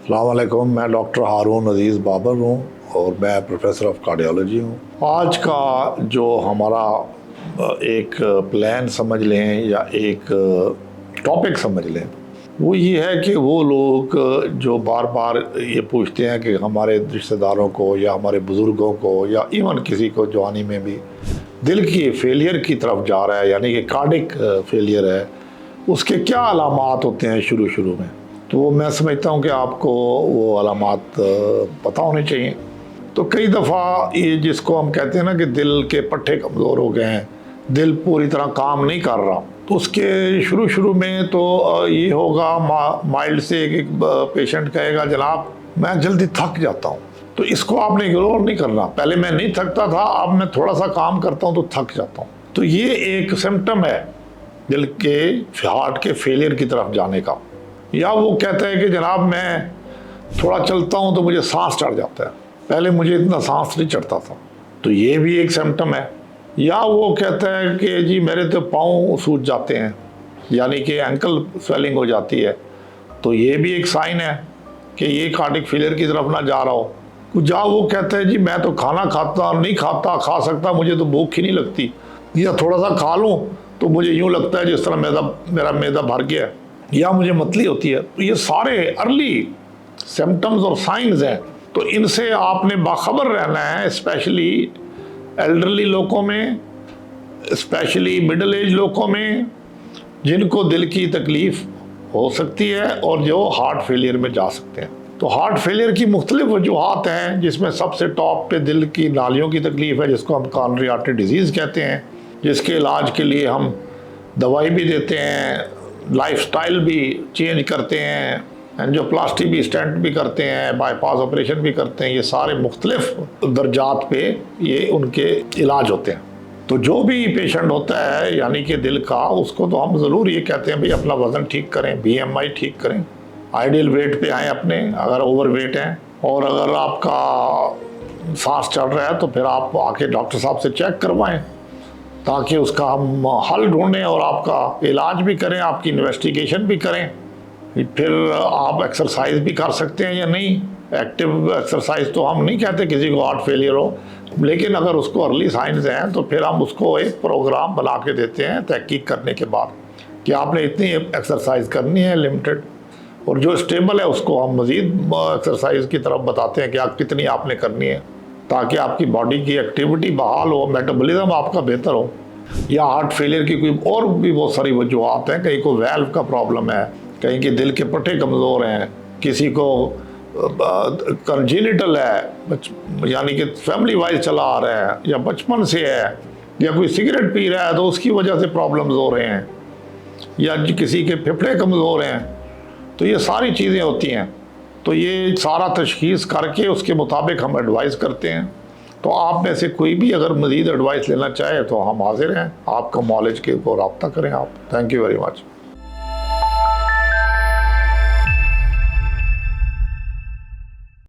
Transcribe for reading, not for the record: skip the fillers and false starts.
अस्सलाम वालेकुम, मैं डॉक्टर हारून अजीज़ बाबर हूँ और मैं प्रोफेसर ऑफ कार्डियोलॉजी हूँ। आज का जो हमारा एक प्लान समझ लें या एक टॉपिक समझ लें, वो ये है कि वो लोग जो बार बार ये पूछते हैं कि हमारे रिश्तेदारों को या हमारे बुज़ुर्गों को या इवन किसी को जवानी में भी दिल की फेलियर की तरफ जा रहा है, यानी कि कार्डिक फेलियर है, उसके क्या अलामात होते हैं शुरू शुरू में। तो मैं समझता हूँ कि आपको वो अलामात पता होने चाहिए। तो कई दफ़ा ये जिसको हम कहते हैं ना कि दिल के पट्टे कमज़ोर हो गए हैं, दिल पूरी तरह काम नहीं कर रहा, तो उसके शुरू में तो ये होगा माइल्ड से एक पेशेंट कहेगा जनाब मैं जल्दी थक जाता हूँ। तो इसको आपने इग्नोर नहीं करना। पहले मैं नहीं थकता था, अब मैं थोड़ा सा काम करता हूँ तो थक जाता हूँ। तो ये एक सिम्टम है दिल के हार्ट के फेलियर की तरफ जाने का। या वो कहता है कि जनाब मैं थोड़ा चलता हूँ तो मुझे सांस चढ़ जाता है, पहले मुझे इतना सांस नहीं चढ़ता था, तो ये भी एक सिम्टम है। या वो कहता है कि जी मेरे तो पाँव सूज जाते हैं, यानी कि एंकल स्वेलिंग हो जाती है, तो ये भी एक साइन है कि ये कार्डिक फेलियर की तरफ ना जा रहा हो। या वो कहता है जी मैं तो खाना खाता नहीं खाता खा सकता, मुझे तो भूख ही नहीं लगती, या थोड़ा सा खा लूँ तो मुझे यूँ लगता है जिस तरह मेरा मैदा भर गया है, या मुझे मतली होती है। तो ये सारे अर्ली सिम्टम्स और साइंस हैं, तो इनसे आपने बाखबर रहना है, स्पेशली एल्डरली लोगों में, स्पेशली मिडिल एज लोगों में जिनको दिल की तकलीफ़ हो सकती है और जो हार्ट फेलियर में जा सकते हैं। तो हार्ट फेलियर की मुख्तलिफ वजूहात हैं, जिसमें सबसे टॉप पे दिल की नालियों की तकलीफ़ है, जिसको हम कॉरोनरी आर्टरी डिजीज़ कहते हैं, जिसके इलाज के लिए हम दवाई भी देते हैं, लाइफस्टाइल भी चेंज करते हैं, एंजियोप्लास्टी भी, स्टेंट भी करते हैं, बाईपास ऑपरेशन भी करते हैं। ये सारे मुख्तलिफ दर्जात पे ये उनके इलाज होते हैं। तो जो भी पेशेंट होता है यानी कि दिल का, उसको तो हम ज़रूर ये कहते हैं भाई अपना वज़न ठीक करें, BMI ठीक करें, आइडियल वेट पे आएँ अपने, अगर ओवर वेट हैं, और अगर आपका सांस चढ़ रहा है तो फिर आप आके डॉक्टर साहब से चेक करवाएं, ताकि उसका हम हल ढूंढें और आपका इलाज भी करें, आपकी इन्वेस्टिगेशन भी करें। फिर आप एक्सरसाइज भी कर सकते हैं या नहीं। एक्टिव एक्सरसाइज तो हम नहीं कहते किसी को हार्ट फेलियर हो, लेकिन अगर उसको अर्ली साइंस हैं तो फिर हम उसको एक प्रोग्राम बना के देते हैं तहकीक करने के बाद कि आपने इतनी एक्सरसाइज करनी है लिमिटेड, और जो स्टेबल है उसको हम मज़ीद एक्सरसाइज की तरफ बताते हैं कि आप कितनी आपने करनी है, ताकि आपकी बॉडी की एक्टिविटी बहाल हो, मेटाबॉलिज्म आपका बेहतर हो। या हार्ट फेलियर की कोई और भी बहुत सारी वजूहात हैं, कहीं को वैल्व का प्रॉब्लम है, कहीं के दिल के पट्टे कमज़ोर हैं, किसी को कंजेनिटल है, यानी कि फैमिली वाइज चला आ रहा है, या बचपन से है, या कोई सिगरेट पी रहा है तो उसकी वजह से प्रॉब्लम्स हो रहे हैं, या किसी के फेफड़े कमज़ोर हैं। तो ये सारी चीज़ें होती हैं, तो ये सारा तशखीस करके उसके मुताबिक हम एडवाइस करते हैं। तो आप में से कोई भी अगर मज़ीद एडवाइस लेना चाहे तो हम हाजिर हैं, आपका नॉलेज के ऊपर रब्ता करें आप। Thank you very much.